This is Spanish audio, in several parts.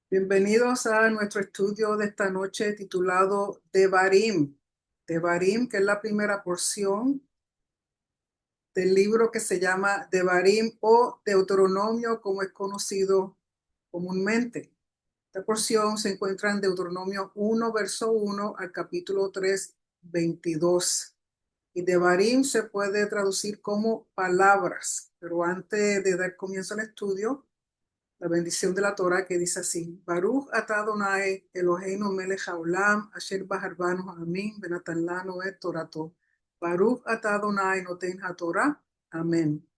Bienvenidos a nuestro estudio de esta noche titulado Devarim. Devarim, que es la primera porción del libro que se llama Devarim o Deuteronomio, como es conocido comúnmente. Esta porción se encuentra en Deuteronomio 1, verso 1 al capítulo 3, 22. Y Devarim se puede traducir como palabras, pero antes de dar comienzo al estudio, la bendición de la Torah que dice así: Baruch atah Adonai Eloheinu melech haolam asher baharbanu amin benatan lanu et torato. Baruch atah Adonai noten haTorah. Amén.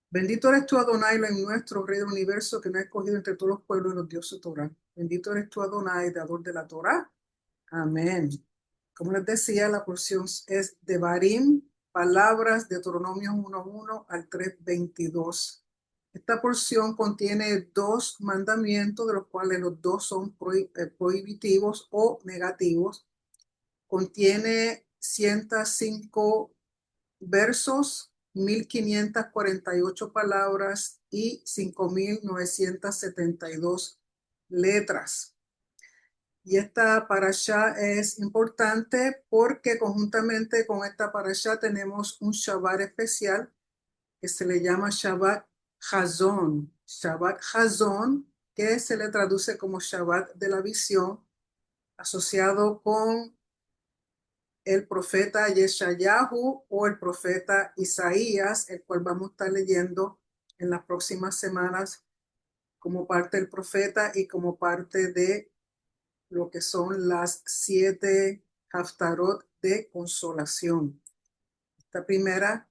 Bendito eres tú, Adonai, en nuestro Rey del universo, que nos ha escogido entre todos los pueblos y los dioses Torah. Bendito eres tú, Adonai, dador de la Torah. Amén. Como les decía, la porción es de Barim, palabras de Deuteronomio 1:1 al 3:22. Esta porción contiene dos mandamientos, de los cuales los dos son prohibitivos o negativos. Contiene 105 versos, 1548 palabras y 5972 letras. Y esta parashá es importante porque conjuntamente con esta parashá tenemos un Shabbat especial que se le llama Shabbat Hazón. Shabbat Hazón, que se le traduce como Shabbat de la visión, asociado con el profeta Yeshayahu o el profeta Isaías, el cual vamos a estar leyendo en las próximas semanas como parte del profeta y como parte de lo que son las 7 Haftarot de consolación. Esta primera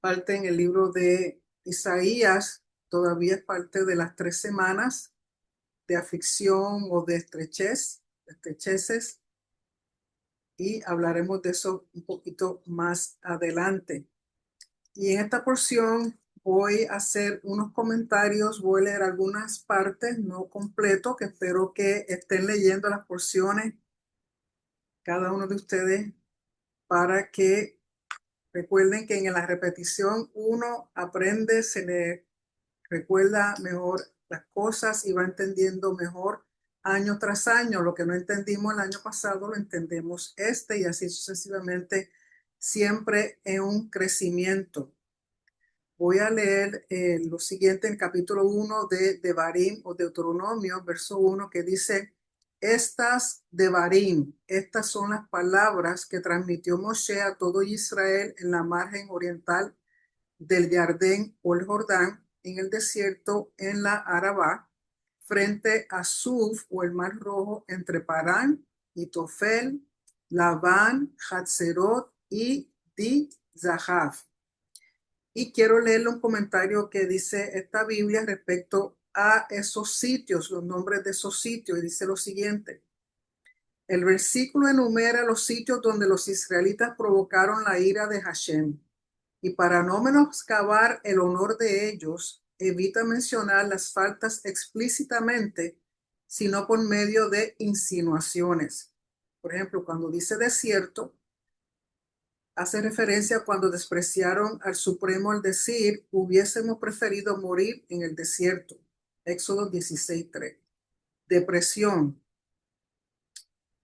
parte en el libro de Isaías todavía es parte de las 3 semanas de aflicción o de estrecheces, y hablaremos de eso un poquito más adelante. Y en esta porción voy a hacer unos comentarios, voy a leer algunas partes, no completo, que espero que estén leyendo las porciones cada uno de ustedes, para que recuerden que en la repetición uno aprende, se le recuerda mejor las cosas y va entendiendo mejor año tras año. Lo que no entendimos el año pasado lo entendemos y así sucesivamente, siempre en un crecimiento. Voy a leer lo siguiente en el capítulo 1 de Devarim o Deuteronomio, verso 1, que dice: Estas Devarim, estas son las palabras que transmitió Moshe a todo Israel en la margen oriental del Jardín o el Jordán, en el desierto, en la Arabá, frente a Suf o el Mar Rojo, entre Parán y Tofel, Labán, Hatzerot y Di Zahaf. Y quiero leerle un comentario que dice esta Biblia respecto a esos sitios, los nombres de esos sitios, y dice lo siguiente: el versículo enumera los sitios donde los israelitas provocaron la ira de Hashem, y para no menoscabar el honor de ellos, evita mencionar las faltas explícitamente, sino por medio de insinuaciones. Por ejemplo, cuando dice desierto, hace referencia a cuando despreciaron al Supremo al decir: hubiésemos preferido morir en el desierto. Éxodo 16:3. Depresión,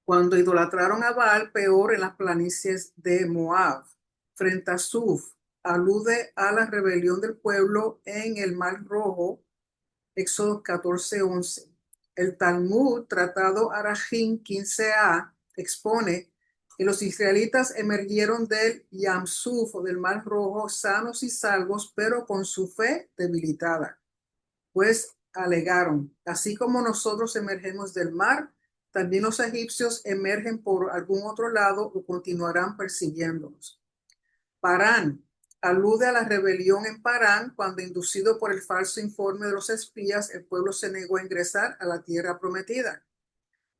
cuando idolatraron a Baal peor en las planicies de Moab. Frente a Suf, alude a la rebelión del pueblo en el Mar Rojo. Éxodo 14:11. El Talmud, Tratado Arajim 15a, expone que los israelitas emergieron del Yam Suf o del Mar Rojo sanos y salvos, pero con su fe debilitada. Pues alegaron: así como nosotros emergemos del mar, también los egipcios emergen por algún otro lado o continuarán persiguiéndonos. Parán alude a la rebelión en Parán, cuando, inducido por el falso informe de los espías, el pueblo se negó a ingresar a la tierra prometida.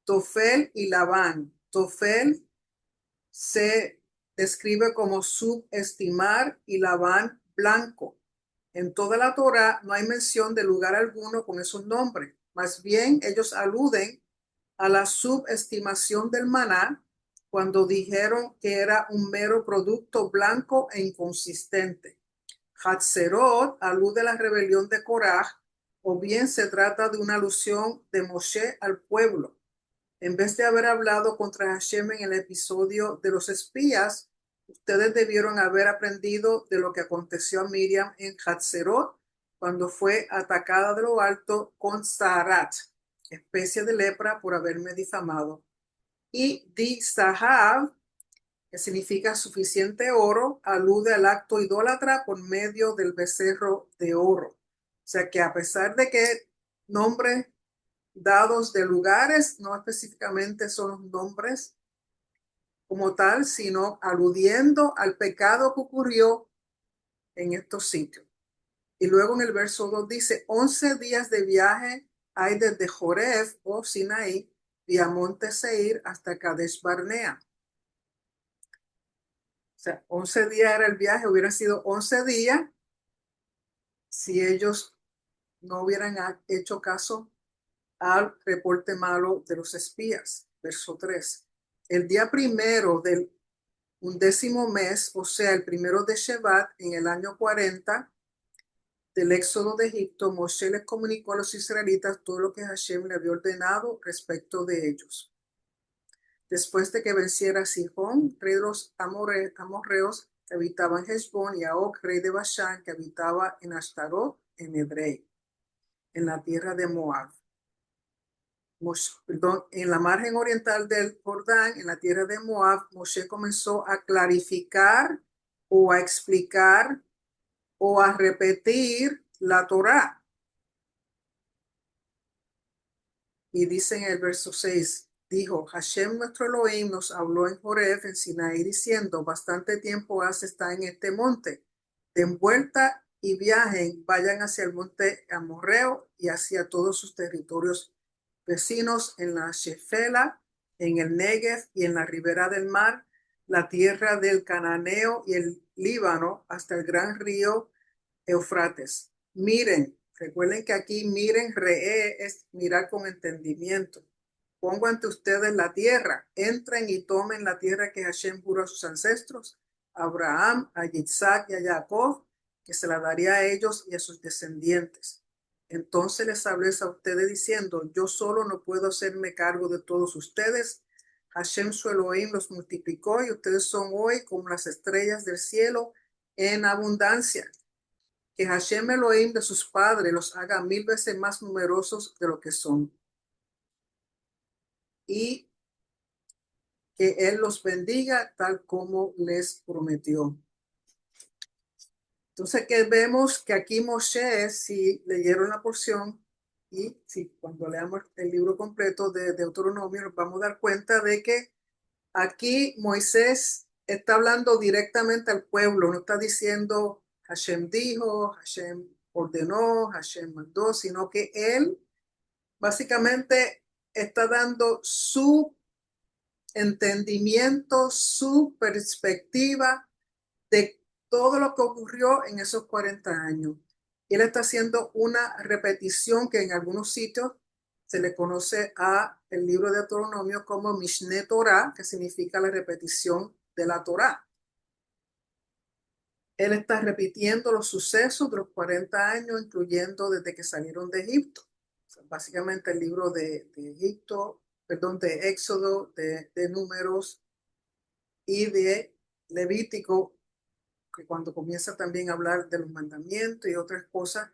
Tofel y Labán. Tofel se describe como subestimar y Labán blanco. En toda la Torá no hay mención de lugar alguno con esos nombres. Más bien, ellos aluden a la subestimación del maná, cuando dijeron que era un mero producto blanco e inconsistente. Hatzerot alude a la rebelión de Coraj, o bien se trata de una alusión de Moshe al pueblo. En vez de haber hablado contra Hashem en el episodio de los espías, ustedes debieron haber aprendido de lo que aconteció a Miriam en Hatzerot cuando fue atacada de lo alto con Saharat, especie de lepra, por haberme difamado. Y Di Sahav, que significa suficiente oro, alude al acto idólatra por medio del becerro de oro. O sea que a pesar de que nombres dados de lugares, no específicamente son los nombres como tal, sino aludiendo al pecado que ocurrió en estos sitios. Y luego en el verso 2 dice, 11 días de viaje hay desde Joreb o Sinaí, vía Monte Seir hasta Kadesh Barnea. O sea, 11 días era el viaje, hubieran sido 11 días si ellos no hubieran hecho caso al reporte malo de los espías. Verso 3. El día primero del 11º mes, o sea, el primero de Shevat, en el año 40 del éxodo de Egipto, Moshe les comunicó a los israelitas todo lo que Hashem le había ordenado respecto de ellos. Después de que venciera a Sihón, rey de los amorreos, que habitaba en Heshbón, y a Og, rey de Bashán, que habitaba en Ashtarot, en Edrei, en la tierra de Moab. En la margen oriental del Jordán, en la tierra de Moab, Moshe comenzó a clarificar o a explicar o a repetir la Torá. Y dice en el verso 6, dijo, Hashem nuestro Elohim nos habló en Joreb, en Sinaí, diciendo, bastante tiempo hace está en este monte. Den vuelta y viajen, vayan hacia el monte Amorreo y hacia todos sus territorios vecinos en la Shefela, en el Negev y en la ribera del mar, la tierra del Cananeo y el Líbano, hasta el gran río Eufrates. Miren, recuerden que aquí miren, es mirar con entendimiento. Pongo ante ustedes la tierra, entren y tomen la tierra que Hashem juró a sus ancestros, a Abraham, a Isaac y a Jacob, que se la daría a ellos y a sus descendientes. Entonces les hablé a ustedes diciendo, yo solo no puedo hacerme cargo de todos ustedes. Hashem su Elohim los multiplicó y ustedes son hoy como las estrellas del cielo en abundancia. Que Hashem Elohim de sus padres los haga 1000 veces más numerosos de lo que son. Y que Él los bendiga tal como les prometió. Entonces, que vemos que aquí Moshe, si leyeron la porción, y si cuando leamos el libro completo de Deuteronomio, nos vamos a dar cuenta de que aquí Moisés está hablando directamente al pueblo, no está diciendo Hashem dijo, Hashem ordenó, Hashem mandó, sino que él básicamente está dando su entendimiento, su perspectiva de todo lo que ocurrió en esos 40 años. Y él está haciendo una repetición que en algunos sitios se le conoce a el libro de Deuteronomio como Mishneh Torah, que significa la repetición de la Torah. Él está repitiendo los sucesos de los 40 años, incluyendo desde que salieron de Egipto. O sea, básicamente el libro de Egipto, perdón, de Éxodo, de Números y de Levítico, que cuando comienza también a hablar de los mandamientos y otras cosas,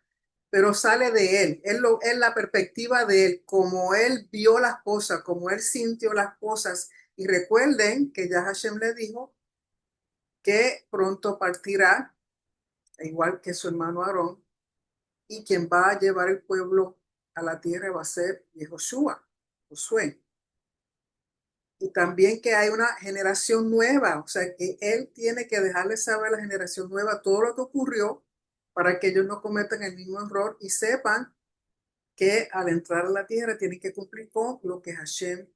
pero sale de él, es la perspectiva de él, como él vio las cosas, como él sintió las cosas. Y recuerden que ya Hashem le dijo que pronto partirá, igual que su hermano Aarón, y quien va a llevar el pueblo a la tierra va a ser Yehoshua, Josué. Y también que hay una generación nueva, o sea que él tiene que dejarle saber a la generación nueva todo lo que ocurrió para que ellos no cometan el mismo error y sepan que al entrar a la tierra tienen que cumplir con lo que Hashem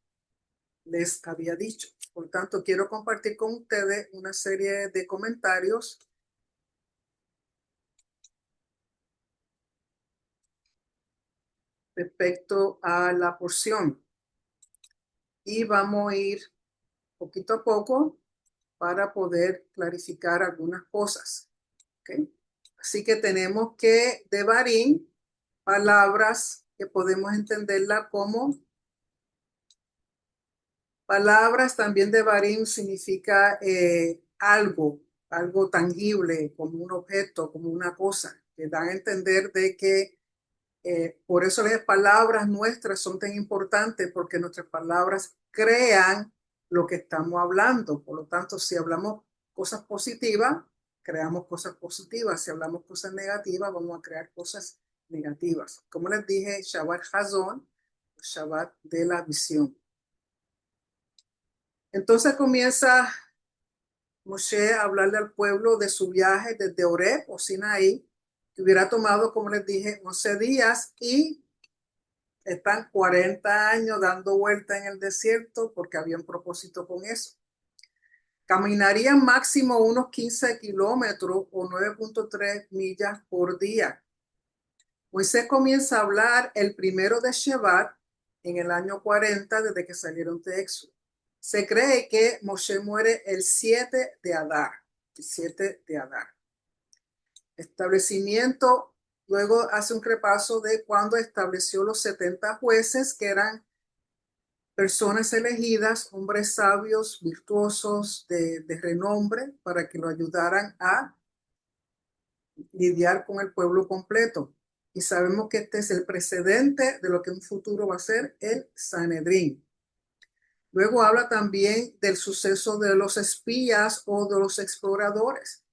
les había dicho. Por tanto, quiero compartir con ustedes una serie de comentarios respecto a la porción. Y vamos a ir poquito a poco para poder clarificar algunas cosas. ¿Okay? Así que tenemos que Devarim palabras que podemos entenderla como palabras. También Devarim significa algo tangible, como un objeto, como una cosa, que dan a entender de que por eso las palabras nuestras son tan importantes, porque nuestras palabras crean lo que estamos hablando. Por lo tanto, si hablamos cosas positivas, creamos cosas positivas. Si hablamos cosas negativas, vamos a crear cosas negativas. Como les dije, Shabbat Hazón, Shabbat de la visión. Entonces comienza Moshe a hablarle al pueblo de su viaje desde Oreb o Sinaí, que hubiera tomado, como les dije, 11 días, y están 40 años dando vuelta en el desierto porque había un propósito con eso. Caminarían máximo unos 15 kilómetros o 9.3 millas por día. Moisés comienza a hablar el 1 de Shevat en el año 40 desde que salieron de Éxodo. Se cree que Moshe muere el 7 de Adar. El 7 de Adar. Establecimiento, luego hace un repaso de cuando estableció los 70 jueces, que eran personas elegidas, hombres sabios, virtuosos, de renombre, para que lo ayudaran a lidiar con el pueblo completo. Y sabemos que este es el precedente de lo que en un futuro va a ser el Sanedrín. Luego habla también del suceso de los espías o de los exploradores.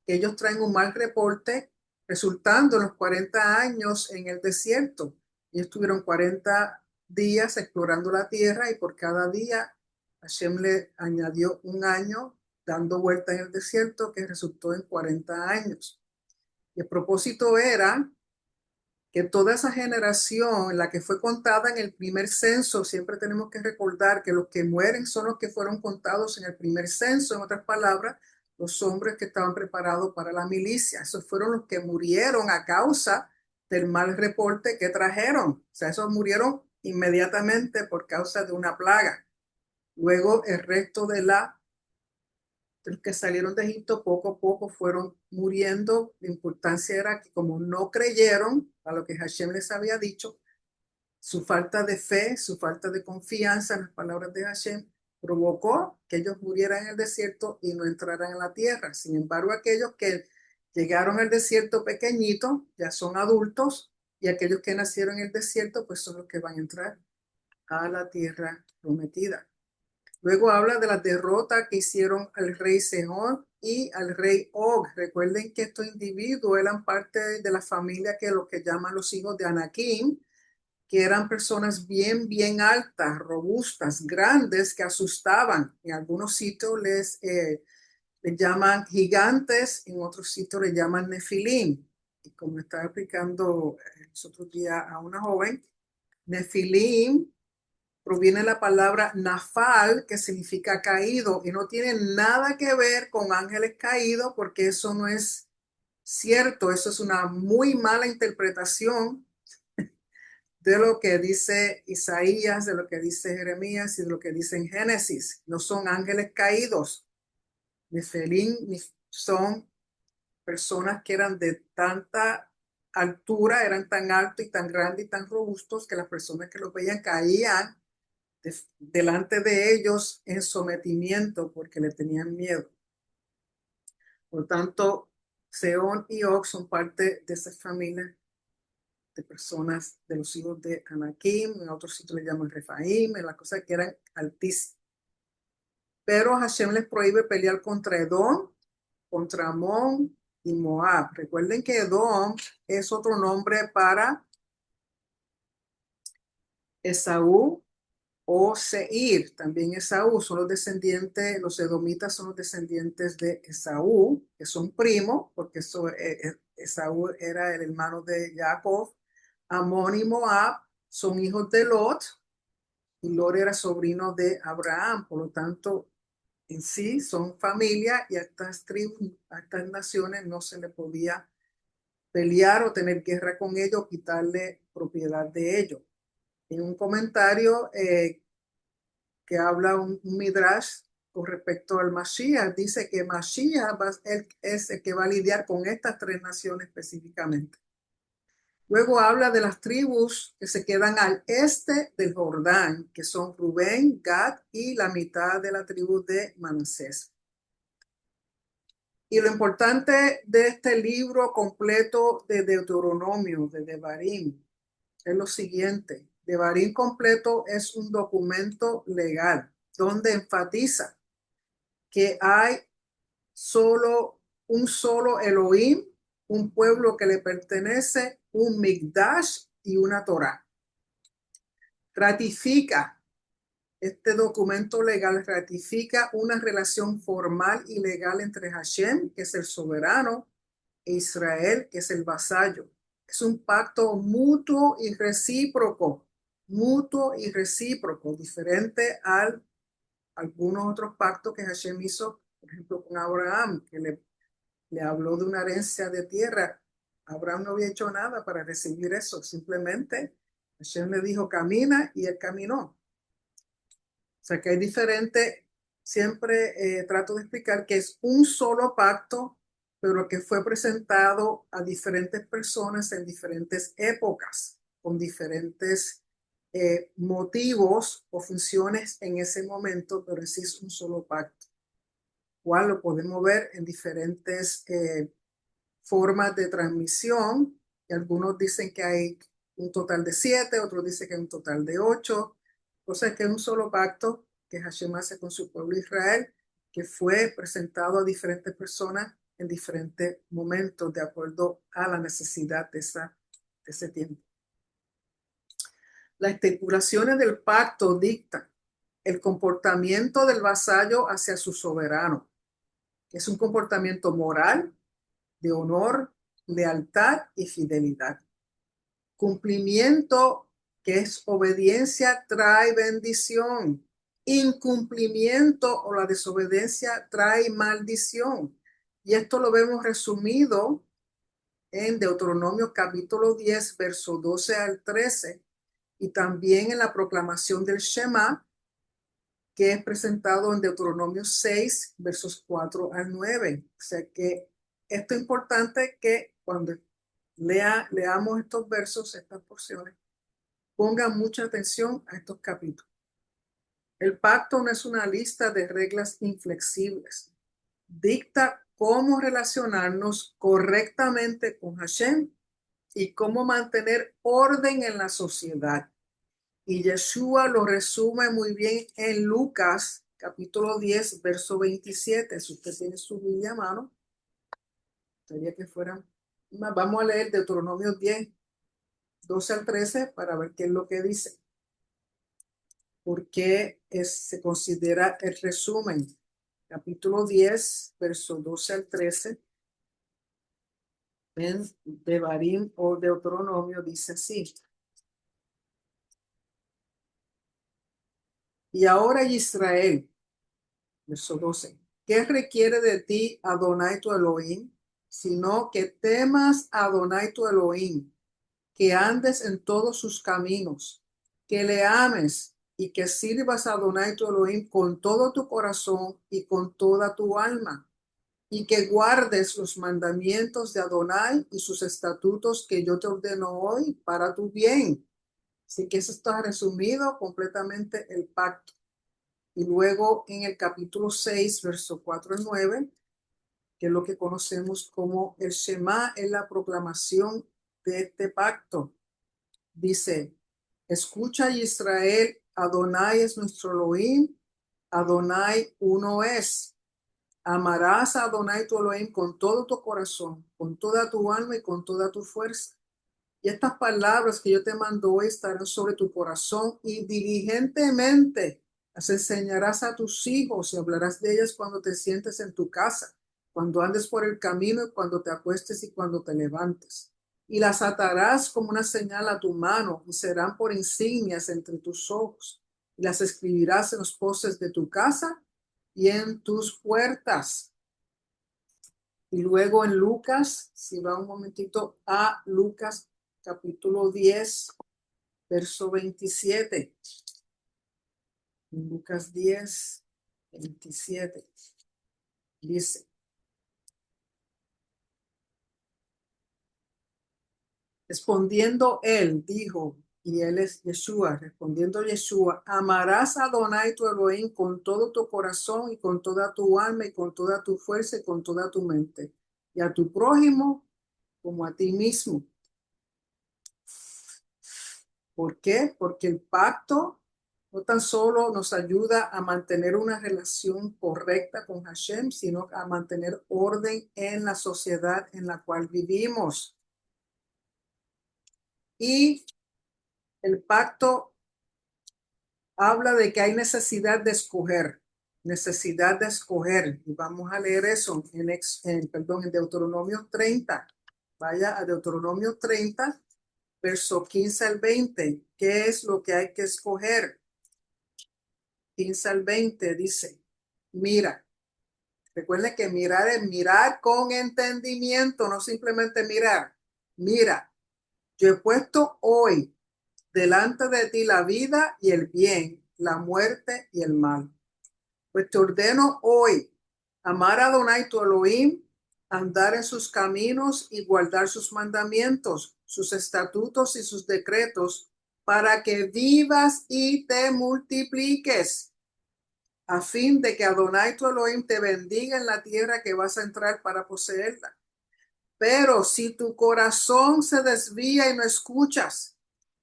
Ellos traen un mal reporte, resultando en los 40 años en el desierto. Ellos estuvieron 40 días explorando la tierra, y por cada día Hashem le añadió un año dando vuelta en el desierto, que resultó en 40 años. Y el propósito era que toda esa generación, la que fue contada en el primer censo, siempre tenemos que recordar que los que mueren son los que fueron contados en el primer censo. En otras palabras, los hombres que estaban preparados para la milicia. Esos fueron los que murieron a causa del mal reporte que trajeron. O sea, esos murieron inmediatamente por causa de una plaga. Luego el resto de los que salieron de Egipto poco a poco fueron muriendo. La importancia era que, como no creyeron a lo que Hashem les había dicho, su falta de fe, su falta de confianza en las palabras de Hashem provocó que ellos murieran en el desierto y no entraran en la tierra. Sin embargo, aquellos que llegaron al desierto pequeñito ya son adultos, y aquellos que nacieron en el desierto pues son los que van a entrar a la tierra prometida. Luego habla de la derrota que hicieron al rey Sejón y al rey Og. Recuerden que estos individuos eran parte de la familia que lo que llaman los hijos de Anakim, que eran personas bien altas, robustas, grandes, que asustaban. En algunos sitios les llaman gigantes, en otros sitios les llaman nefilim. Y como estaba explicando los otros días a una joven, nefilim proviene de la palabra nafal, que significa caído, y no tiene nada que ver con ángeles caídos, porque eso no es cierto. Eso es una muy mala interpretación de lo que dice Isaías, de lo que dice Jeremías y de lo que dice en Génesis. No son ángeles caídos. Nefelín son personas que eran de tanta altura, eran tan altos y tan grandes y tan robustos, que las personas que los veían caían delante de ellos en sometimiento porque le tenían miedo. Por tanto, Seón y Og son parte de esa familia de personas, de los hijos de Anakim. En otros sitios le llaman Refaim, en las cosas que eran altísimas. Pero Hashem les prohíbe pelear contra Edom, contra Amón y Moab. Recuerden que Edom es otro nombre para Esaú o Seir. También Esaú son los descendientes, los edomitas son los descendientes de Esaú, que son primos, porque Esaú era el hermano de Jacob. Amón y Moab son hijos de Lot, y Lot era sobrino de Abraham. Por lo tanto, en sí son familia, y a estas tribus, a estas naciones no se le podía pelear o tener guerra con ellos, quitarle propiedad de ellos. En un comentario que habla un Midrash con respecto al Mashiach, dice que Mashiach es el que va a lidiar con estas tres naciones específicamente. Luego habla de las tribus que se quedan al este del Jordán, que son Rubén, Gad y la mitad de la tribu de Manasés. Y lo importante de este libro completo de Deuteronomio, de Devarim, es lo siguiente. Devarim completo es un documento legal donde enfatiza que hay un solo Elohim, un pueblo que le pertenece, un Mikdash y una Torá. Ratifica, este documento legal ratifica una relación formal y legal entre Hashem, que es el soberano, e Israel, que es el vasallo. Es un pacto mutuo y recíproco, diferente a algunos otros pactos que Hashem hizo, por ejemplo, con Abraham, que le habló de una herencia de tierra. Abraham no había hecho nada para recibir eso, simplemente Hashem le dijo camina y él caminó. O sea que hay diferente, siempre trato de explicar que es un solo pacto, pero que fue presentado a diferentes personas en diferentes épocas, con diferentes motivos o funciones en ese momento, pero sí es un solo pacto, cual lo podemos ver en diferentes formas de transmisión. Y algunos dicen que hay un total de 7, otros dicen que hay un total de 8. O sea que es un solo pacto que Hashem hace con su pueblo Israel, que fue presentado a diferentes personas en diferentes momentos de acuerdo a la necesidad de ese tiempo. Las estipulaciones del pacto dictan el comportamiento del vasallo hacia su soberano, que es un comportamiento moral, de honor, lealtad y fidelidad. Cumplimiento, que es obediencia, trae bendición. Incumplimiento o la desobediencia trae maldición. Y esto lo vemos resumido en Deuteronomio capítulo 10, verso 12 al 13, y también en la proclamación del Shema, que es presentado en Deuteronomio 6, versos 4 al 9. O sea que esto es importante que cuando leamos estos versos, estas porciones, pongan mucha atención a estos capítulos. El pacto no es una lista de reglas inflexibles. Dicta cómo relacionarnos correctamente con Hashem y cómo mantener orden en la sociedad. Y Yeshua lo resume muy bien en Lucas, capítulo 10, verso 27. Si usted tiene su Biblia a mano, sería que fueran. Vamos a leer Deuteronomio 10, 12 al 13 para ver qué es lo que dice. Porque se considera el resumen. Capítulo 10, verso 12 al 13. En Devarim o Deuteronomio dice así. Y ahora Israel, verso 12. ¿Qué requiere de ti Adonai tu Elohim? Sino que temas a Adonai tu Elohim, que andes en todos sus caminos, que le ames y que sirvas a Adonai tu Elohim con todo tu corazón y con toda tu alma, y que guardes los mandamientos de Adonai y sus estatutos que yo te ordeno hoy para tu bien. Así que eso está resumido completamente el pacto. Y luego en el capítulo 6, verso 4 al 9, que es lo que conocemos como el Shema, es la proclamación de este pacto. Dice, escucha Israel, Adonai es nuestro Elohim, Adonai uno es. Amarás a Adonai tu Elohim con todo tu corazón, con toda tu alma y con toda tu fuerza. Y estas palabras que yo te mando hoy estarán sobre tu corazón y diligentemente las enseñarás a tus hijos y hablarás de ellas cuando te sientes en tu casa, cuando andes por el camino y cuando te acuestes y cuando te levantes. Y las atarás como una señal a tu mano y serán por insignias entre tus ojos. Y las escribirás en los postes de tu casa y en tus puertas. Y luego en Lucas, si va un momentito a Lucas capítulo 10, verso 27. Lucas 10, 27. Dice, Respondiendo él, dijo, y él es Yeshua, respondiendo Yeshua, amarás a Adonai tu Elohim con todo tu corazón y con toda tu alma y con toda tu fuerza y con toda tu mente, y a tu prójimo como a ti mismo. ¿Por qué? Porque el pacto no tan solo nos ayuda a mantener una relación correcta con Hashem, sino a mantener orden en la sociedad en la cual vivimos. Y el pacto habla de que hay necesidad de escoger. Y vamos a leer eso en Deuteronomio 30. Vaya a Deuteronomio 30, verso 15 al 20. ¿Qué es lo que hay que escoger? 15 al 20 dice, mira, recuerden que mirar es mirar con entendimiento, no simplemente mirar. Mira, yo he puesto hoy delante de ti la vida y el bien, la muerte y el mal. Pues te ordeno hoy amar a Adonai tu Elohim, andar en sus caminos y guardar sus mandamientos, sus estatutos y sus decretos, para que vivas y te multipliques, a fin de que Adonai tu Elohim te bendiga en la tierra que vas a entrar para poseerla. Pero si tu corazón se desvía y no escuchas,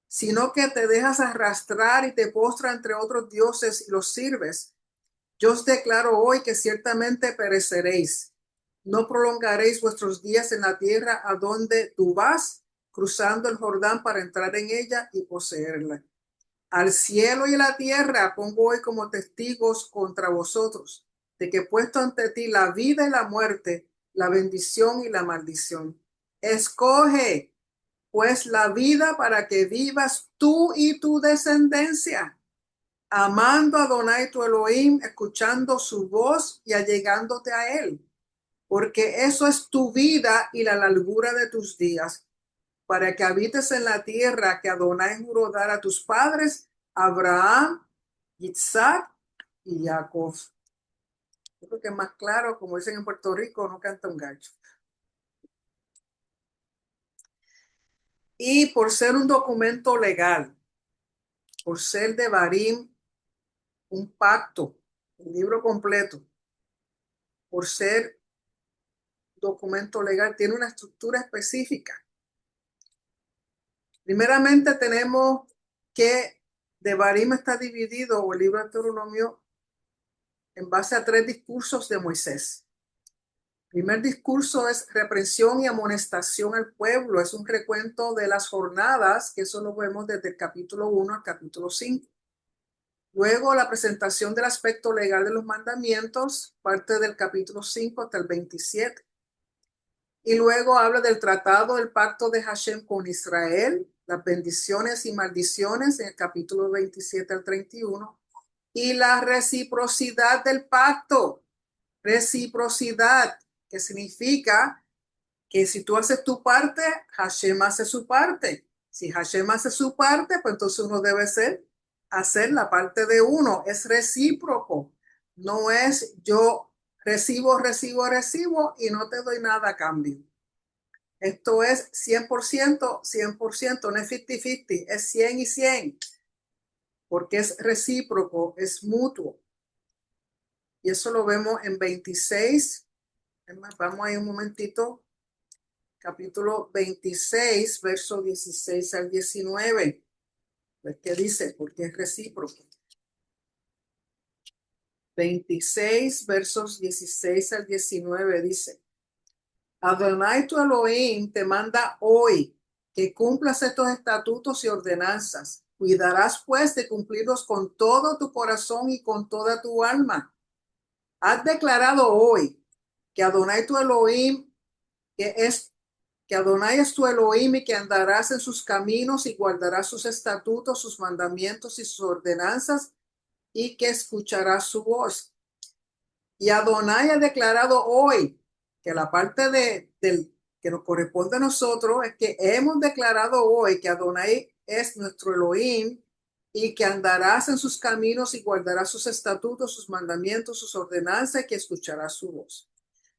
sino que te dejas arrastrar y te postras entre otros dioses y los sirves, yo os declaro hoy que ciertamente pereceréis. No prolongaréis vuestros días en la tierra a donde tú vas, cruzando el Jordán para entrar en ella y poseerla. Al cielo y a la tierra pongo hoy como testigos contra vosotros, de que he puesto ante ti la vida y la muerte, la bendición y la maldición. Escoge, pues, la vida para que vivas tú y tu descendencia, amando a Adonai tu Elohim, escuchando su voz y allegándote a él, porque eso es tu vida y la largura de tus días, para que habites en la tierra que Adonai juró dar a tus padres, Abraham, Isaac y Jacob. Yo creo que es más claro, como dicen en Puerto Rico, no canta un gallo. Y por ser un documento legal, por ser de Barim, un pacto, un libro completo, por ser documento legal, tiene una estructura específica. Primeramente tenemos que Devarim está dividido, o el libro de Deuteronomio, en base a 3 discursos de Moisés. El primer discurso es reprensión y amonestación al pueblo, es un recuento de las jornadas, que eso lo vemos desde el capítulo 1 al capítulo 5. Luego la presentación del aspecto legal de los mandamientos, parte del capítulo 5 hasta el 27. Y luego habla del tratado del pacto de Hashem con Israel, las bendiciones y maldiciones en el capítulo 27 al 31, y la reciprocidad del pacto. Reciprocidad, que significa que si tú haces tu parte, Hashem hace su parte. Si Hashem hace su parte, pues entonces uno debe hacer la parte de uno. Es recíproco. No es yo recibo y no te doy nada a cambio. Esto es 100%, 100%, no es 50-50, es 100 y 100, porque es recíproco, es mutuo. Y eso lo vemos en 26. Vamos ahí un momentito. Capítulo 26, verso 16 al 19. Pues, ¿qué dice? Porque es recíproco. 26, versos 16 al 19 dice: Adonai tu Elohim te manda hoy que cumplas estos estatutos y ordenanzas. Cuidarás pues de cumplirlos con todo tu corazón y con toda tu alma. Has declarado hoy que Adonai tu Elohim, que Adonai es tu Elohim y que andarás en sus caminos y guardarás sus estatutos, sus mandamientos y sus ordenanzas, y que escucharás su voz. Y Adonai ha declarado hoy que la parte del que nos corresponde a nosotros es que hemos declarado hoy que Adonai es nuestro Elohim y que andarás en sus caminos y guardarás sus estatutos, sus mandamientos, sus ordenanzas, y que escucharás su voz.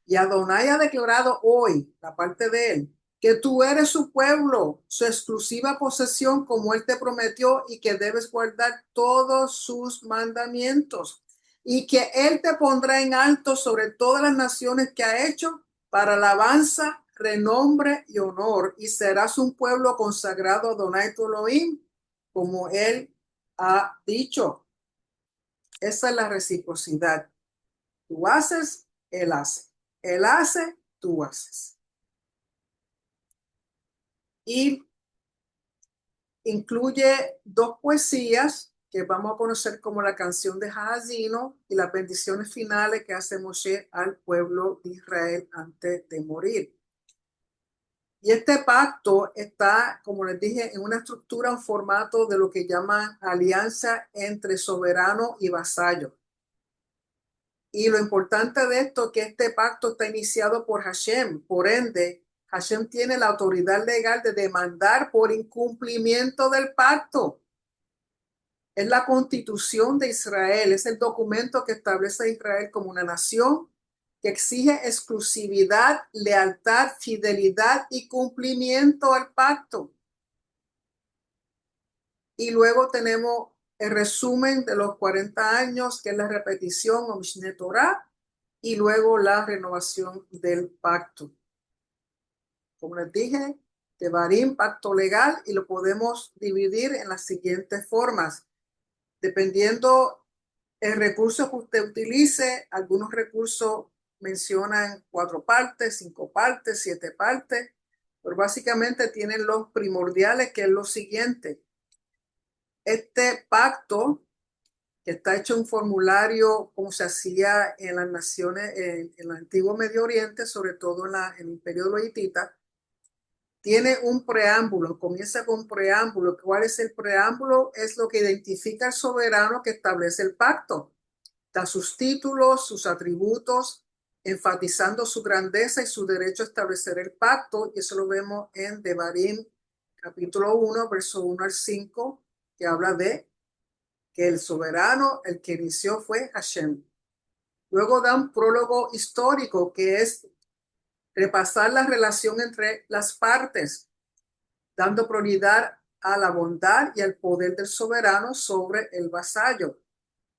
Y Adonai ha declarado hoy, la parte de él, que tú eres su pueblo, su exclusiva posesión, como Él te prometió, y que debes guardar todos sus mandamientos, y que Él te pondrá en alto sobre todas las naciones que ha hecho para alabanza, renombre y honor, y serás un pueblo consagrado a Adonai tu Elohim, como Él ha dicho. Esa es la reciprocidad. Tú haces, Él hace. Él hace, tú haces. Y incluye dos poesías que vamos a conocer como la canción de Jazino y las bendiciones finales que hace Moshe al pueblo de Israel antes de morir. Y este pacto está, como les dije, en una estructura, un formato de lo que llaman alianza entre soberano y vasallo. Y lo importante de esto es que este pacto está iniciado por Hashem. Por ende, Hashem tiene la autoridad legal de demandar por incumplimiento del pacto. Es la constitución de Israel, es el documento que establece a Israel como una nación que exige exclusividad, lealtad, fidelidad y cumplimiento al pacto. Y luego tenemos el resumen de los 40 años, que es la repetición o Mishneh Torah, y luego la renovación del pacto. Como les dije, Devarim, pacto legal, y lo podemos dividir en las siguientes formas. Dependiendo el recurso que usted utilice, algunos recursos mencionan 4 partes, 5 partes, 7 partes, pero básicamente tienen los primordiales, que es lo siguiente. Este pacto, que está hecho en un formulario como se hacía en las naciones, en el antiguo Medio Oriente, sobre todo en el imperio de los hititas, tiene un preámbulo, comienza con un preámbulo. ¿Cuál es el preámbulo? Es lo que identifica al soberano que establece el pacto. Da sus títulos, sus atributos, enfatizando su grandeza y su derecho a establecer el pacto. Y eso lo vemos en Devarim, capítulo 1, verso 1 al 5, que habla de que el soberano, el que inició, fue Hashem. Luego da un prólogo histórico, que es repasar la relación entre las partes, dando prioridad a la bondad y al poder del soberano sobre el vasallo,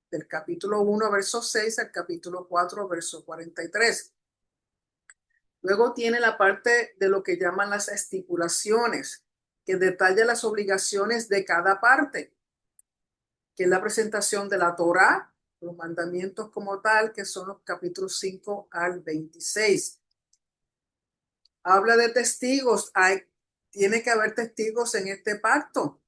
del capítulo 1, verso 6 al capítulo 4, verso 43. Luego tiene la parte de lo que llaman las estipulaciones, que detalla las obligaciones de cada parte, que es la presentación de la Torá, los mandamientos como tal, que son los capítulos 5 al 26. Habla de testigos. Tiene que haber testigos en este pacto,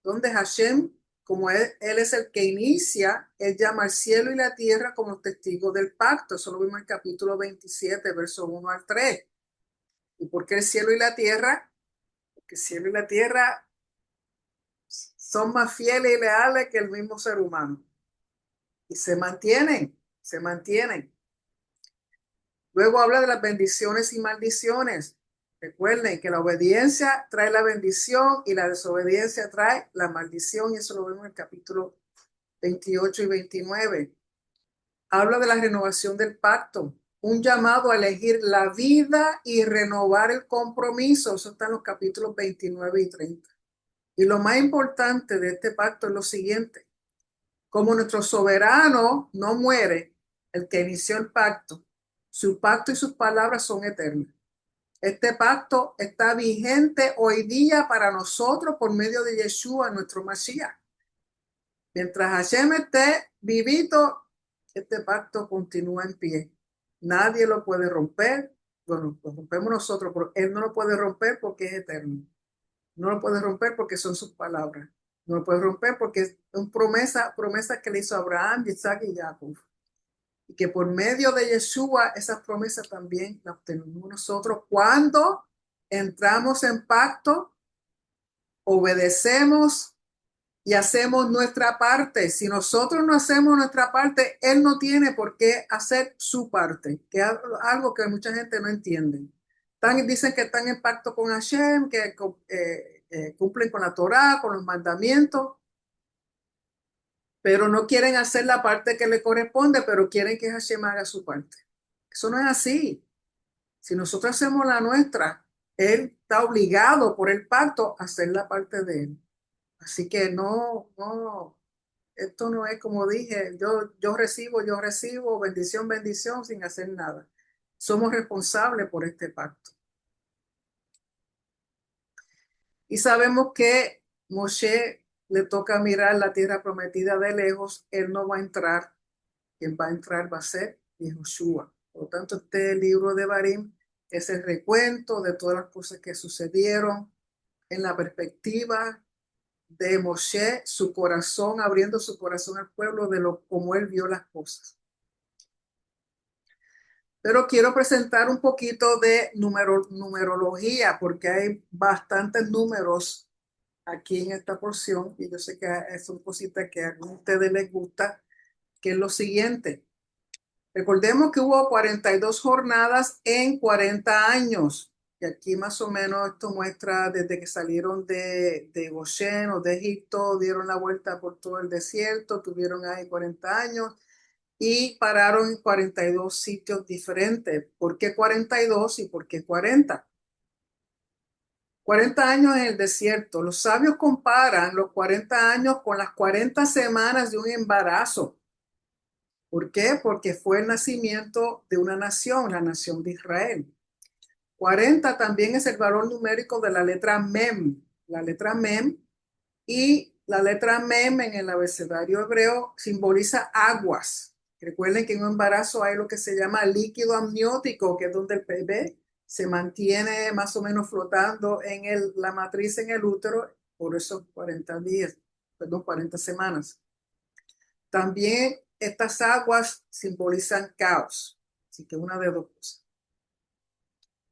donde Hashem, como él es el que inicia, él llama al cielo y la tierra como testigos del pacto. Eso lo vimos en el capítulo 27, versos 1 al 3. ¿Y por qué el cielo y la tierra? Porque el cielo y la tierra son más fieles y leales que el mismo ser humano. Y se mantienen, se mantienen. Luego habla de las bendiciones y maldiciones. Recuerden que la obediencia trae la bendición y la desobediencia trae la maldición, y eso lo vemos en el capítulo 28 y 29. Habla de la renovación del pacto, un llamado a elegir la vida y renovar el compromiso. Eso está en los capítulos 29 y 30. Y lo más importante de este pacto es lo siguiente: como nuestro soberano no muere, el que inició el pacto, su pacto y sus palabras son eternas. Este pacto está vigente hoy día para nosotros por medio de Yeshua, nuestro Mashiach. Mientras Hashem esté vivito, este pacto continúa en pie. Nadie lo puede romper. Bueno, lo rompemos nosotros, pero Él no lo puede romper porque es eterno. No lo puede romper porque son sus palabras. No lo puede romper porque es una promesa que le hizo a Abraham, Isaac y Jacob. Y que por medio de Yeshua, esas promesas también las obtenemos nosotros cuando entramos en pacto, obedecemos y hacemos nuestra parte. Si nosotros no hacemos nuestra parte, Él no tiene por qué hacer su parte, que es algo que mucha gente no entiende. Dicen que están en pacto con Hashem, que cumplen con la Torá, con los mandamientos, pero no quieren hacer la parte que le corresponde, pero quieren que Hashem haga su parte. Eso no es así. Si nosotros hacemos la nuestra, él está obligado por el pacto a hacer la parte de él. Así que no, esto no es como dije, yo recibo, bendición, bendición, sin hacer nada. Somos responsables por este pacto. Y sabemos que Moshe le toca mirar la tierra prometida de lejos, él no va a entrar, quien va a entrar va a ser Yehoshua. Por lo tanto, este libro de Barim es el recuento de todas las cosas que sucedieron en la perspectiva de Moshe, su corazón, abriendo su corazón al pueblo de lo como él vio las cosas. Pero quiero presentar un poquito de numerología, porque hay bastantes números aquí en esta porción, y yo sé que son cositas que a algunos de ustedes les gusta, que es lo siguiente. Recordemos que hubo 42 jornadas en 40 años. Y aquí más o menos esto muestra desde que salieron de Goshen o de Egipto, dieron la vuelta por todo el desierto, tuvieron ahí 40 años y pararon en 42 sitios diferentes. ¿Por qué 42 y por qué 40? 40 años en el desierto. Los sabios comparan los 40 años con las 40 semanas de un embarazo. ¿Por qué? Porque fue el nacimiento de una nación, la nación de Israel. 40 también es el valor numérico de la letra Mem. La letra Mem y la letra Mem en el abecedario hebreo simboliza aguas. Recuerden que en un embarazo hay lo que se llama líquido amniótico, que es donde el bebé se mantiene más o menos flotando en la matriz en el útero por esos 40 días, perdón, 40 semanas. También estas aguas simbolizan caos. Así que una de dos cosas.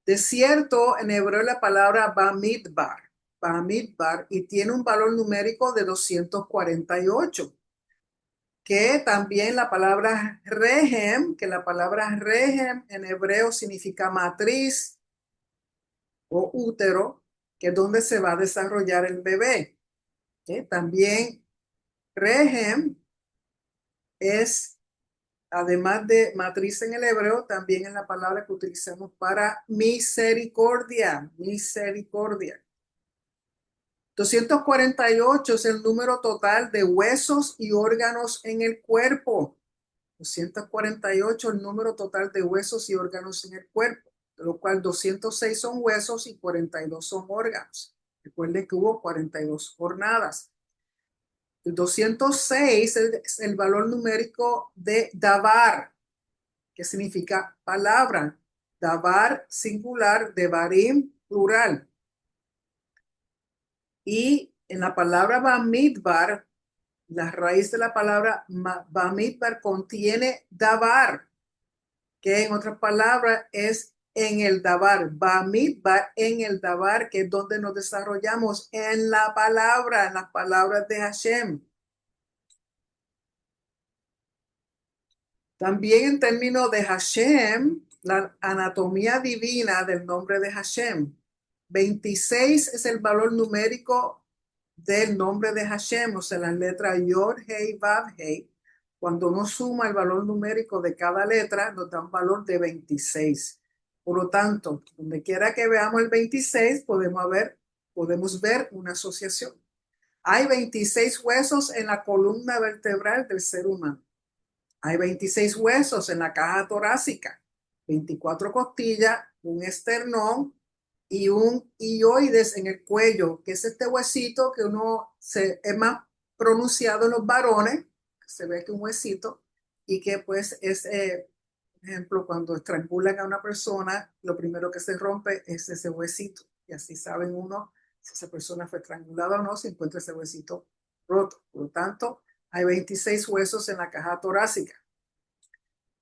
Desierto en hebreo es la palabra Bamidbar. Bamidbar y tiene un valor numérico de 248. Que también la palabra Rehem, que la palabra Rehem en hebreo significa matriz o útero, que es donde se va a desarrollar el bebé. También Rehem es, además de matriz en el hebreo, también es la palabra que utilizamos para misericordia, misericordia. 248 es el número total de huesos y órganos en el cuerpo. 248 el número total de huesos y órganos en el cuerpo, de lo cual 206 son huesos y 42 son órganos. Recuerden que hubo 42 jornadas. El 206 es el valor numérico de Dabar, que significa palabra. Dabar singular, Devarim plural. Y en la palabra Bamidbar, la raíz de la palabra Bamidbar contiene Dabar, que en otras palabras es en el Dabar. Bamidbar en el Dabar, que es donde nos desarrollamos en la palabra, en las palabras de Hashem. También en términos de Hashem, la anatomía divina del nombre de Hashem. 26 es el valor numérico del nombre de Hashem, o sea, las letras Yod, Hei, Vav, Hei. Cuando uno suma el valor numérico de cada letra, nos da un valor de 26. Por lo tanto, donde quiera que veamos el 26, podemos ver una asociación. Hay 26 huesos en la columna vertebral del ser humano. Hay 26 huesos en la caja torácica, 24 costillas, un esternón y un hioides en el cuello, que es este huesito que es más pronunciado en los varones, se ve que un huesito, y que pues es, por ejemplo, cuando estrangulan a una persona, lo primero que se rompe es ese huesito, y así saben uno si esa persona fue estrangulada o no, si encuentra ese huesito roto. Por lo tanto, hay 26 huesos en la caja torácica.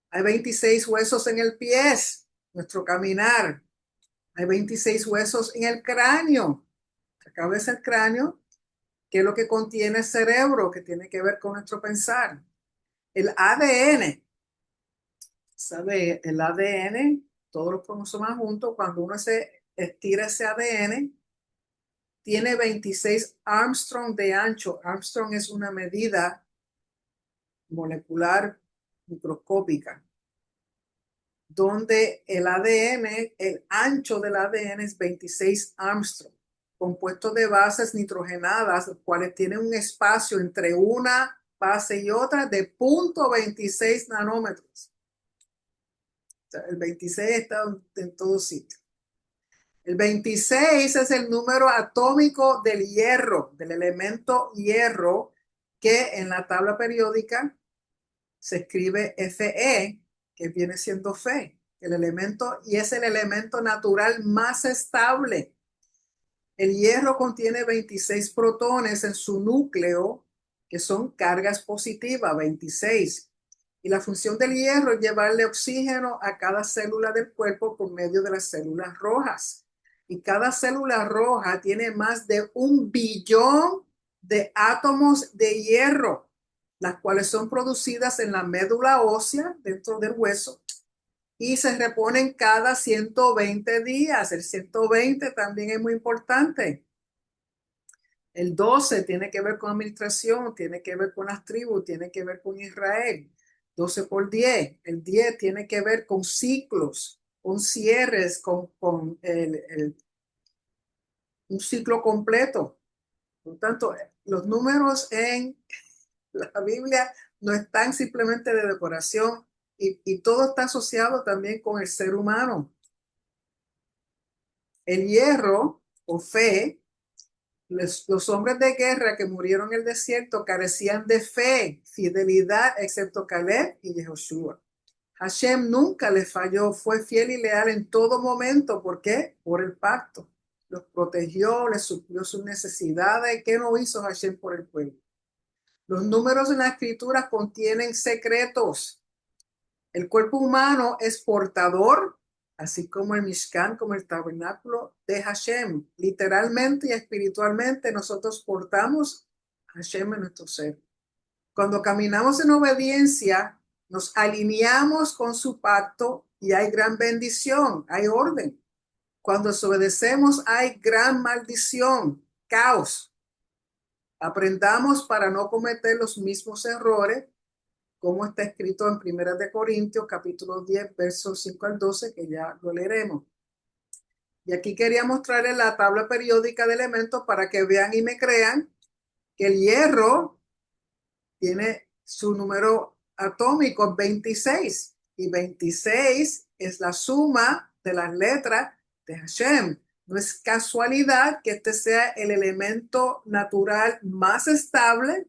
Hay 26 huesos en el pie, nuestro caminar. Hay 26 huesos en el cráneo, la cabeza del cráneo, que es lo que contiene el cerebro, que tiene que ver con nuestro pensar. El ADN, ¿sabe? El ADN, todos los cromosomas juntos, cuando uno se estira ese ADN, tiene 26 Armstrong de ancho. Armstrong es una medida molecular microscópica donde el ADN, el ancho del ADN es 26 Armstrong, compuesto de bases nitrogenadas, los cuales tienen un espacio entre una base y otra de 0.26 nanómetros. O sea, el 26 está en todo sitio. El 26 es el número atómico del hierro, del elemento hierro, que en la tabla periódica se escribe Fe, que viene siendo Fe, el elemento, y es el elemento natural más estable. El hierro contiene 26 protones en su núcleo, que son cargas positivas, 26. Y la función del hierro es llevarle oxígeno a cada célula del cuerpo por medio de las células rojas. Y cada célula roja tiene más de 1 billón de átomos de hierro, las cuales son producidas en la médula ósea dentro del hueso y se reponen cada 120 días. El 120 también es muy importante. El 12 tiene que ver con administración, tiene que ver con las tribus, tiene que ver con Israel. 12 por 10. El 10 tiene que ver con ciclos, con cierres, con un ciclo completo. Por lo tanto, los números en la Biblia no están simplemente de decoración y todo está asociado también con el ser humano. El hierro o fe, los hombres de guerra que murieron en el desierto carecían de fe, fidelidad, excepto Caleb y Yehoshua. Hashem nunca les falló, fue fiel y leal en todo momento. ¿Por qué? Por el pacto. Los protegió, les suplió sus necesidades. ¿Qué no hizo Hashem por el pueblo? Los números en la escritura contienen secretos. El cuerpo humano es portador, así como el Mishkan, como el tabernáculo de Hashem. Literalmente y espiritualmente nosotros portamos a Hashem en nuestro ser. Cuando caminamos en obediencia, nos alineamos con su pacto y hay gran bendición, hay orden. Cuando desobedecemos hay gran maldición, caos. Aprendamos para no cometer los mismos errores, como está escrito en Primera de Corintios, capítulo 10, versos 5 al 12, que ya lo leeremos. Y aquí quería mostrarles la tabla periódica de elementos para que vean y me crean que el hierro tiene su número atómico 26 y 26 es la suma de las letras de Hashem. No es casualidad que este sea el elemento natural más estable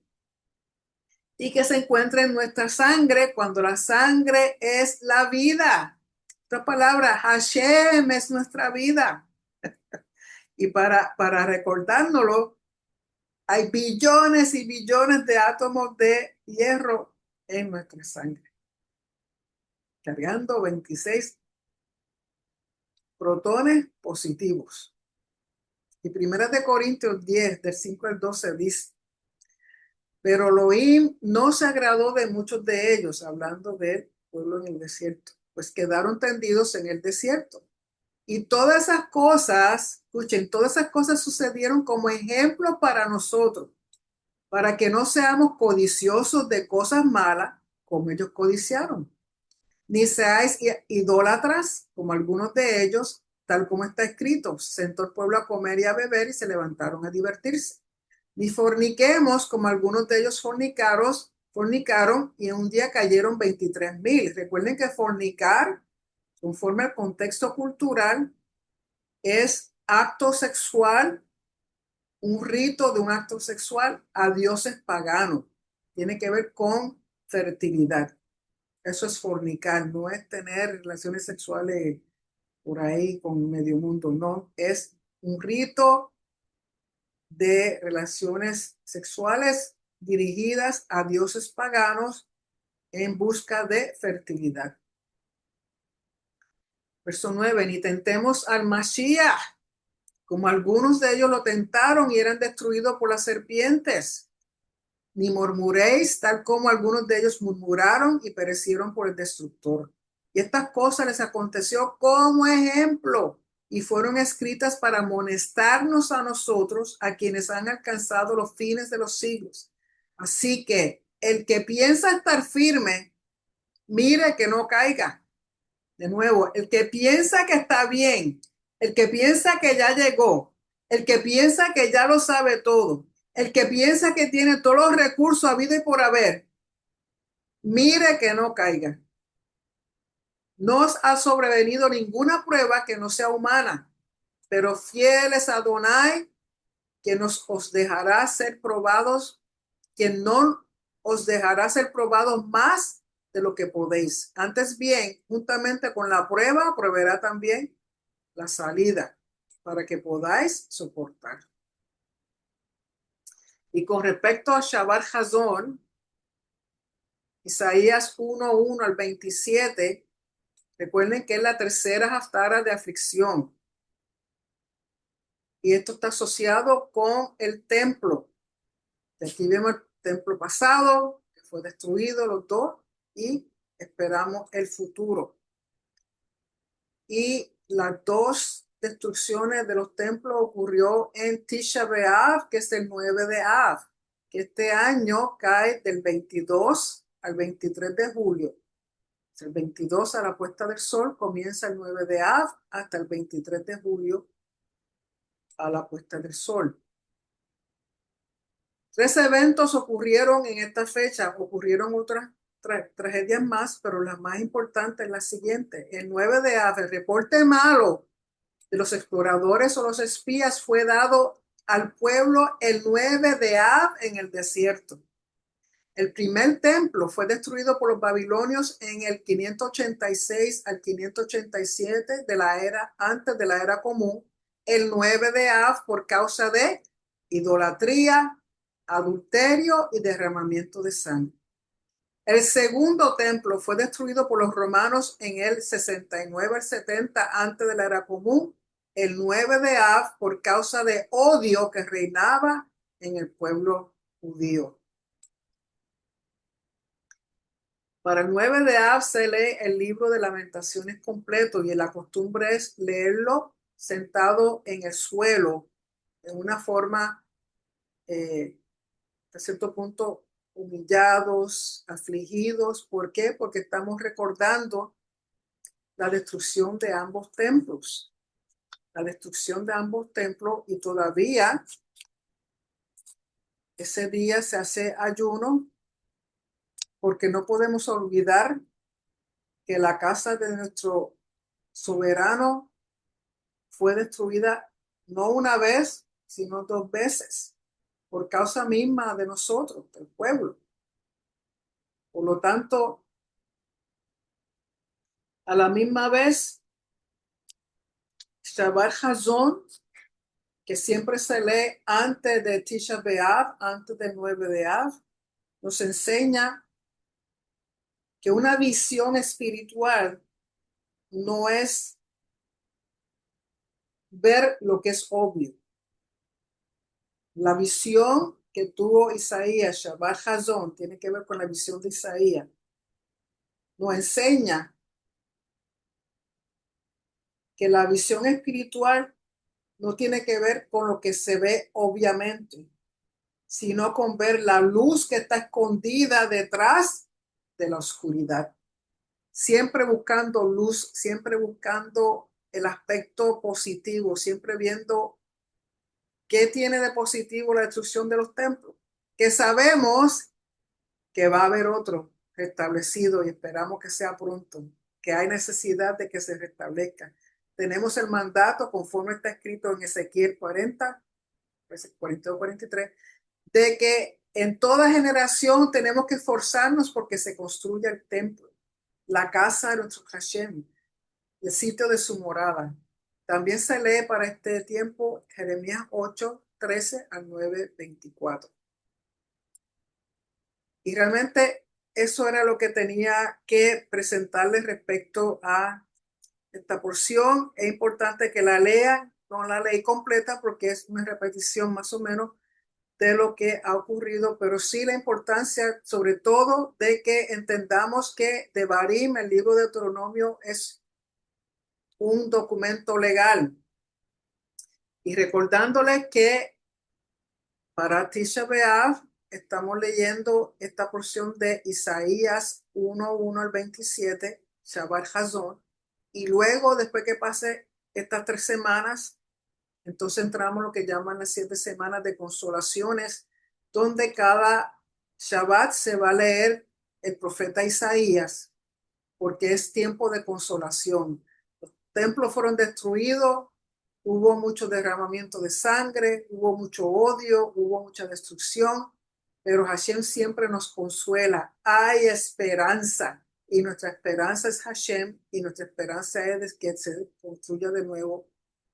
y que se encuentre en nuestra sangre cuando la sangre es la vida. Esta palabra, Hashem, es nuestra vida. Y para recordárnoslo, hay billones y billones de átomos de hierro en nuestra sangre, cargando 26 protones positivos. Y Primera de Corintios 10, del 5 al 12 dice, pero Elohim no se agradó de muchos de ellos, hablando del pueblo en el desierto, pues quedaron tendidos en el desierto. Y todas esas cosas, escuchen, todas esas cosas sucedieron como ejemplo para nosotros, para que no seamos codiciosos de cosas malas como ellos codiciaron, ni seáis idólatras como algunos de ellos, tal como está escrito, se sentó el pueblo a comer y a beber y se levantaron a divertirse. Ni forniquemos como algunos de ellos fornicaron y en un día cayeron 23,000. Recuerden que fornicar, conforme al contexto cultural, es acto sexual, un rito de un acto sexual a dioses paganos. Tiene que ver con fertilidad. Eso es fornicar, no es tener relaciones sexuales por ahí con medio mundo, no. Es un rito de relaciones sexuales dirigidas a dioses paganos en busca de fertilidad. Verso 9, ni tentemos al Mashiach, como algunos de ellos lo tentaron y eran destruidos por las serpientes. Ni murmuréis, tal como algunos de ellos murmuraron y perecieron por el destructor. Y estas cosas les aconteció como ejemplo y fueron escritas para amonestarnos a nosotros, a quienes han alcanzado los fines de los siglos. Así que el que piensa estar firme, mire que no caiga. De nuevo, el que piensa que está bien, el que piensa que ya llegó, el que piensa que ya lo sabe todo, el que piensa que tiene todos los recursos habido y por haber, mire que no caiga. No os ha sobrevenido ninguna prueba que no sea humana, pero fiel es Adonai, que os dejará ser probados, quien no os dejará ser probados más de lo que podéis. Antes bien, juntamente con la prueba, proveerá también la salida para que podáis soportar. Y con respecto a Shabbat Hazón, Isaías 1:1 al 27, recuerden que es la tercera haftara de aflicción. Y esto está asociado con el templo. Aquí vemos el templo pasado, que fue destruido los dos, y esperamos el futuro. Y las dos destrucciones de los templos ocurrió en Tisha B'Av, que es el 9 de Av, que este año cae del 22 al 23 de julio. El 22 a la puesta del sol comienza el 9 de Av hasta el 23 de julio a la puesta del sol. 3 eventos ocurrieron en esta fecha, ocurrieron otras tragedias más, pero la más importante es la siguiente. El 9 de Av, el reporte malo de los exploradores o los espías fue dado al pueblo el 9 de Av en el desierto. El primer templo fue destruido por los babilonios en el 586 al 587 de la era antes de la era común, el 9 de Av por causa de idolatría, adulterio y derramamiento de sangre. El segundo templo fue destruido por los romanos en el 69 al 70 antes de la era común, el 9 de Av por causa de odio que reinaba en el pueblo judío. Para el 9 de Av se lee el libro de Lamentaciones completo y la costumbre es leerlo sentado en el suelo, en una forma, a cierto punto, humillados, afligidos. ¿Por qué? Porque estamos recordando la destrucción de ambos templos. La destrucción de ambos templos y todavía ese día se hace ayuno porque no podemos olvidar que la casa de nuestro soberano fue destruida no una vez, sino 2 veces, por causa misma de nosotros, del pueblo. Por lo tanto, a la misma vez, Shabbat Hazón, que siempre se lee antes de Tisha B'Av, antes del 9 de Av, nos enseña que una visión espiritual no es ver lo que es obvio. La visión que tuvo Isaías, Shabbat Hazón, tiene que ver con la visión de Isaías. Nos enseña que la visión espiritual no tiene que ver con lo que se ve obviamente, sino con ver la luz que está escondida detrás de la oscuridad. Siempre buscando luz, siempre buscando el aspecto positivo, siempre viendo qué tiene de positivo la destrucción de los templos, que sabemos que va a haber otro restablecido y esperamos que sea pronto, que hay necesidad de que se restablezca. Tenemos el mandato, conforme está escrito en Ezequiel 40, 42, 43, de que en toda generación tenemos que esforzarnos porque se construya el templo, la casa de nuestro Hashem, el sitio de su morada. También se lee para este tiempo Jeremías 8, 13 al 9, 24. Y realmente eso era lo que tenía que presentarles respecto a esta porción. Es importante que la lean, no la leí completa porque es una repetición más o menos de lo que ha ocurrido, pero sí la importancia sobre todo de que entendamos que Devarim, el libro de Deuteronomio, es un documento legal. Y recordándoles que para Tisha B'Av estamos leyendo esta porción de Isaías 1:1 al 27, Shabbat Hazón, Y luego, después que pase estas 3 semanas, entonces entramos en lo que llaman las 7 semanas de consolaciones, donde cada Shabbat se va a leer el profeta Isaías, porque es tiempo de consolación. Los templos fueron destruidos, hubo mucho derramamiento de sangre, hubo mucho odio, hubo mucha destrucción, pero Hashem siempre nos consuela. Hay esperanza y nuestra esperanza es Hashem y nuestra esperanza es que se construya de nuevo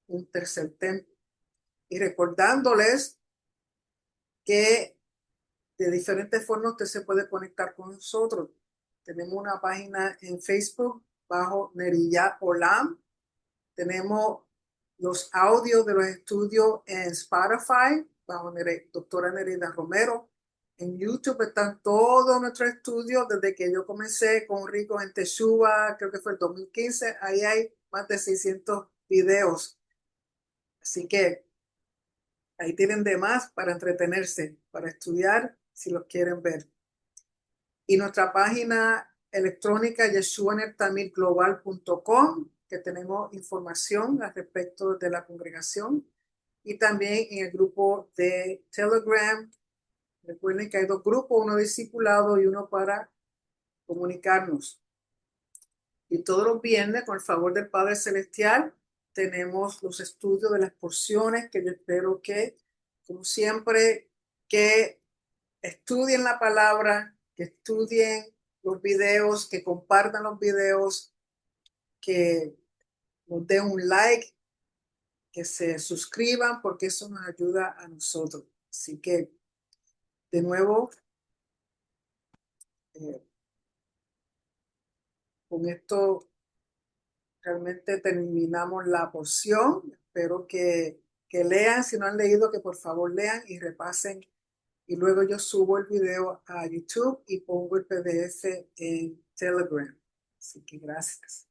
un tercer templo. Y recordándoles que de diferentes formas usted se puede conectar con nosotros. Tenemos una página en Facebook bajo Neriyah Olam. Tenemos los audios de los estudios en Spotify bajo doctora Nereida Romero. En YouTube están todos nuestros estudios desde que yo comencé con Rico en Teshuvah, creo que fue el 2015. Ahí hay más de 600 videos. Así que ahí tienen de más para entretenerse, para estudiar si los quieren ver. Y nuestra página electrónica yeshuanertamilglobal.com, que tenemos información al respecto de la congregación. Y también en el grupo de Telegram. Recuerden que hay 2 grupos, uno discipulado y uno para comunicarnos. Y todos los viernes, con el favor del Padre Celestial, tenemos los estudios de las porciones que yo espero que, como siempre, que estudien la palabra, que estudien los videos, que compartan los videos, que nos den un like, que se suscriban, porque eso nos ayuda a nosotros. Así que, de nuevo, eh, con esto realmente terminamos la porción. Espero que lean, si no han leído, que por favor lean y repasen. Y luego yo subo el video a YouTube y pongo el PDF en Telegram. Así que gracias.